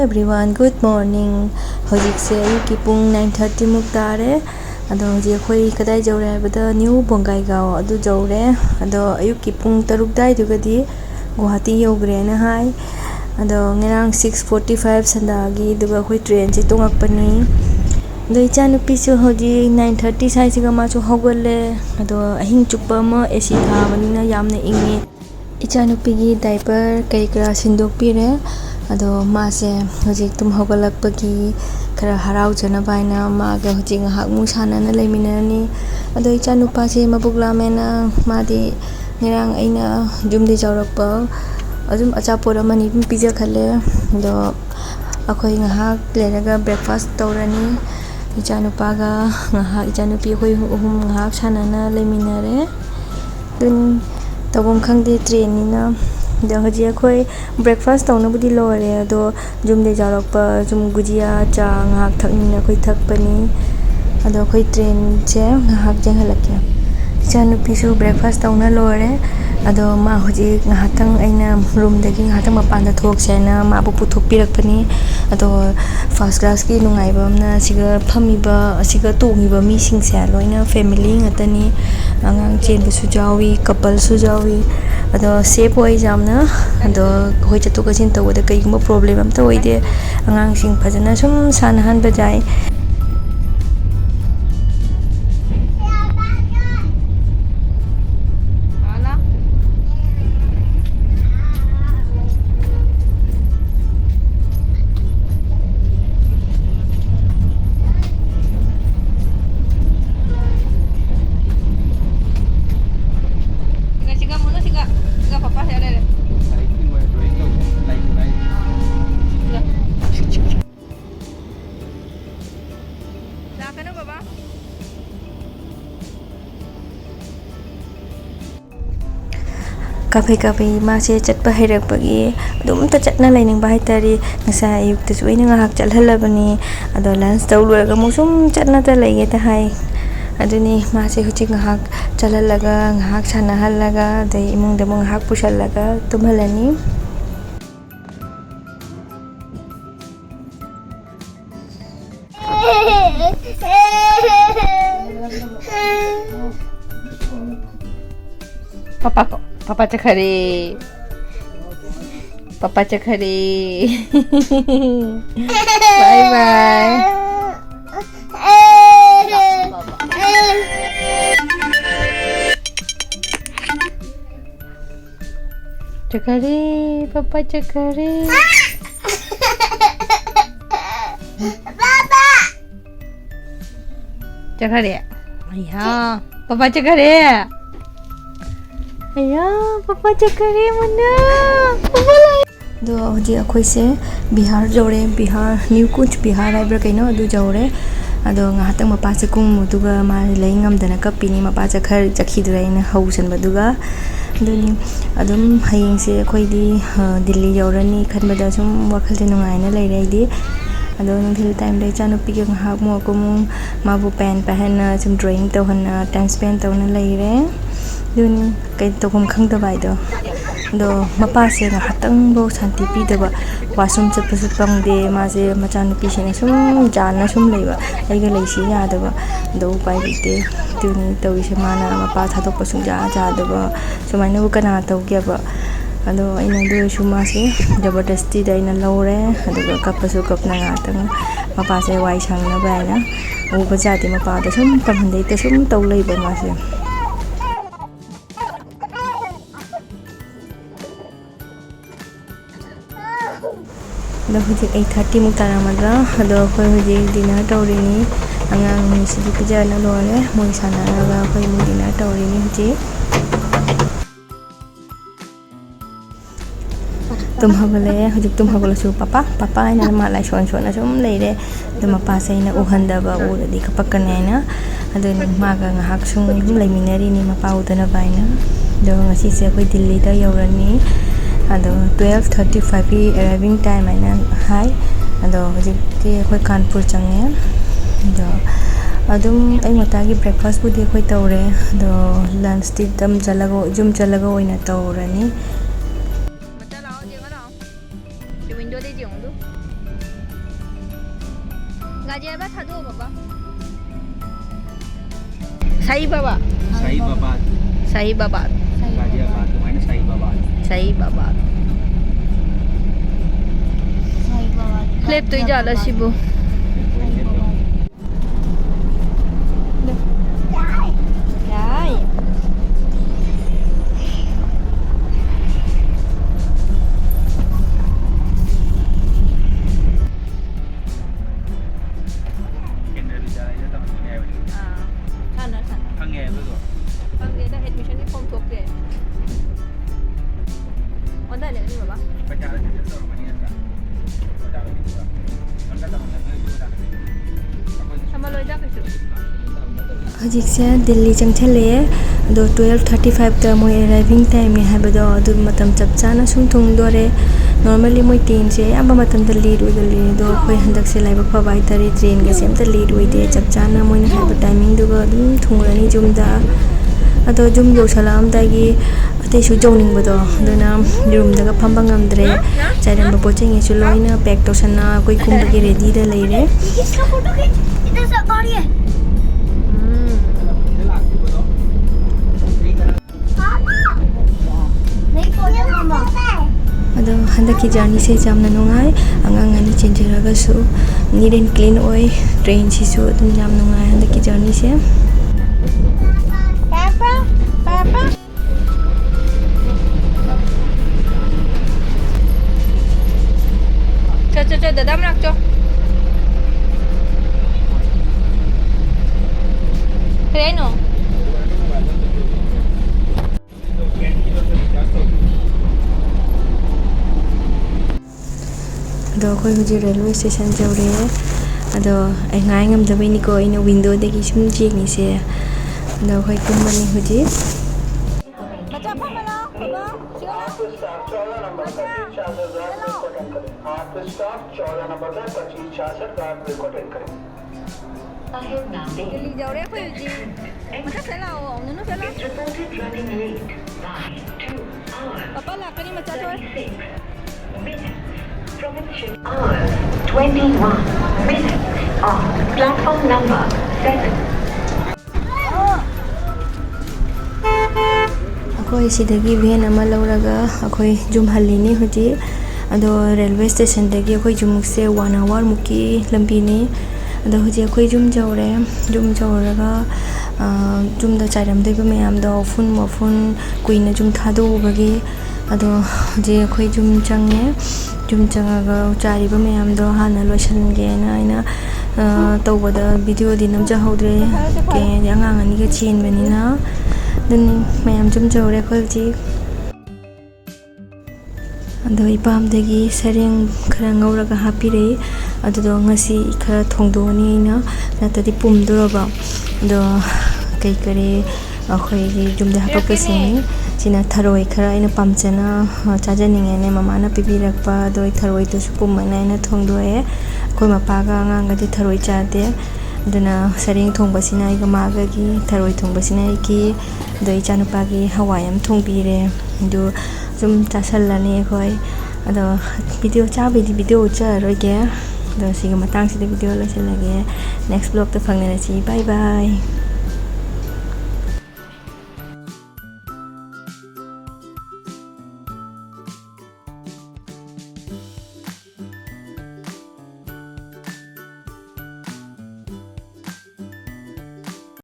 everyone, good morning. Hojikse ayuki pung 9:30 muk tare. Ado hoji akhoi kadai jaure habada new bongai gao adu jaure. Ado ayuki pung 6 dai dugadi Guwahati yogre na hai. Ado ngerang 6:45 sandagi duga akhoi train se tongakpani. Ado icha nupi su hoji 9:30 sai siga ma chu hogalle. Ado ahing chuppa ma AC thabanina yamna ingi. Icha nupi gi diaper kai kra sindokpire. Ado maase hojik tum hogalakpagi khara harau jana baina maga hojik ngahak mu sanana leiminani. Ado icha nupa se mabugla mena madi ngerang aina jumdi jawrakpa azum achapor amani pija khale. Ado akhoi ngahak leraga breakfast tawrani. Icha nupa ga ngahak icha nupi khoi hum ngahak sanana leiminare. Dun tawom khangde train nina da hoji akhoi breakfast tawna budi lore ado jumde jarakpa jum gujia cha ngahak thaknina khoi thakpani. Ado akhoi train che ngahak janghalakya icha nupi su breakfast tawna lore. Ado ma hoji ngahatang aina room dagi ngahatang mapanda thoksena ma bu puthokpirakpani. Ado first class ki nungaiba amna siga phamiba asiga tongiba mi singse loina family ngatani angang chen bu sujawi couple sujawi. Ado safe oi jamna ado hoi chatu ka chin tawada kai gumba problem am ta oide angang sing phajana sum sanahan bajai. Kape masih chat bahirak pagi, adum ta chat na lining bahai tari ngasa ayuk tu suai ngahak chat halabani, ado lunch tahu luar kamu sum chat na ta lagi ta hai, aduni masih hucik ngahak chat halaga ngahak sana halaga, dari imung demung ngahak pusal laga tumhalani. Papa cakari, Papa cakari. Bye bye. Cakari, Papa cakari. Papa. Cakari. Ayah, Papa cakari. Ayah, Papa cakari mana? Papa lah. Do hoji akhoi se Bihar jaure, Bihar New Kuch Bihar ai berkaino adu jaure. Ado ngahatang mapa se kung mutuga ma leingam dana kapini mapa chakhar chakhiduraina hausan baduga. Duni adum hayeng se akhoi di Delhi jaurani khanbada sum wakhal te nungaina leire di. Ado nunthil time dai chanu pi ngahak mo ko mu mabu pen pahana sum drawing tawhana time spend tawna leire. Dun kai tokum khangda bai do mapa se ngahatang bo santi pi daba wasum chapsu pangde ma se machan pi se sum jana sum leiba aiga leisi ya daba do pai bite dun tawi se mana mapa thadok pasung ja daba sumaina bu kana taw kya ba. Ado aina do suma se jabardasti da ina lore aduga kapasu kapna ngatang mapa se wai sangna baina u bajati mapa da sum tamhandei ta sum taw leiba ma se. Ado hujik 8:30 muk taramadra ado akhoi hujik dinner tawrini angang misidi pijana lore moi sanaraga akhoi mu dinner tawrini hujik tum hagale hujik tum hagala su papa ina ma lai son asum leire do mapa se ina uhanda ba uradi kapakane na ado ni maga ngahak sung leiminari ni mapa udana baina do ngasi se akhoi Delhi da yaurani. Ado 12:35 ki arriving time aina hai. Ado hojik ki akhoi Kanpur change. Ado adum ai matagi breakfast budi akhoi tawre. Ado lunch ti dam jalago jum jalago oina tawrani. Window de jong du. Sai Baba. Sai Baba. Sai Baba. Ghaziabad kemana Sai Baba. Sai Baba. Flip tu jala sibu. Yai. Hojikse Delhi changchale do 12:35 ta moi arriving time ni habado adu matam chap chana sum thung dore normally moi train se amba matam da lead oi gali do koi handak se laiba phabai tari train ge sem ta lead oi de chap chana moi na haba timing du ga dum thungrani jumda ado jum yo salam da gi ate su joning bodo dona room da ga phamba ngamdre chairam ba poching e su loina pack to sana koi kum gi ready da leire किसका photo खींच इधर से गाड़ी है नहीं photo mamma ado handaki journey se jamna nungai angang ani chenjiraga su neat and clean oi train si su dum jam nungai handaki journey se पापा पापा cho dadam rak cho Reno ado khoi huji railway station jaure ado ai ngai ngam da ni ko ina window de gi sum jing ni se ado khoi kumbani huji बच्चा पापा ला पापा चलो दिल्ली जाओ रे कोई जी मतलब चला हो उन्होंने चला पापा ला करी मचा तो 21 minutes on platform number 7. akhoi sidagi van ama lauraga akhoi jum halini huji ado railway station dagi akhoi jumuk se 1 hour muki lambi ni ado huji akhoi jum jauraga jum da chairam dei ba mayam do fun kuina jum thadu bagi ado huji akhoi jum changaga chari ba mayam do hana lotion ge na ina tawbada video di nam ja hodre ke angang ani ga chin bani na dan mayam jum jaure khol ji ado ipam dagi sareng khara ngauraga hapire ado do ngasi khara thongdo ni na natadi pum do ba do kai kare akhoi gi jum da hapap se china tharoi khara ina pamchana chajaninge ne mama na pibirakpa do tharoi to su pum na ina thongdo e koi mapa ga ngang ga tharoi cha de dana sareng thongba sina iga maga gi tharoi thongba sina ki do ichanupa gi hawayam thongbire do zum tasallani khoi ado video cha video cha roge do siga matang sida video la chalage next vlog ta phangne chi bye bye